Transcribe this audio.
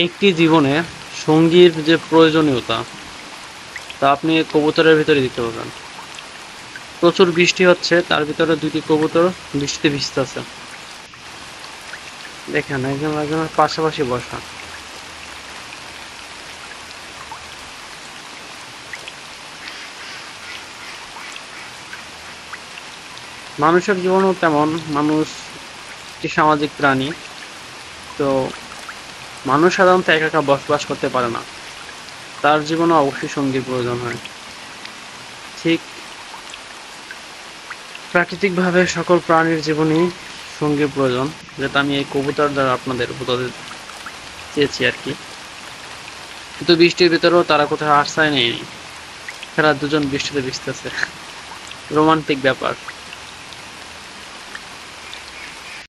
একটি জীবনে সঙ্গীর যে প্রয়োজনীয়তা তা আপনি কবুতরের ভিতরে দিতে পারবেন। প্রচুর বৃষ্টি হচ্ছে, তার ভিতরে দুইটি কবুতর বৃষ্টিতে ভিজতেছে। দেখেন একজন একজনের পাশাপাশি বসা। মানুষের জীবনও তেমন। মানুষ একটি সামাজিক প্রাণী। তো মানুষ সাধারণত একা একা বসবাস করতে পারে না, তার জীবনে অবশ্যই সঙ্গীর প্রয়োজন হয়। ঠিক প্রাকৃতিকভাবে সকল প্রাণীর জীবনেই সঙ্গীর প্রয়োজন, যেটা আমি এই কবুতর দ্বারা আপনাদের বোঝাতে চেয়েছি আর কি। কিন্তু বৃষ্টির ভিতরেও তারা কোথাও আশ্রয় নেয়নি, এরা দুজন বৃষ্টিতে ভিজতেছে। রোমান্টিক ব্যাপার।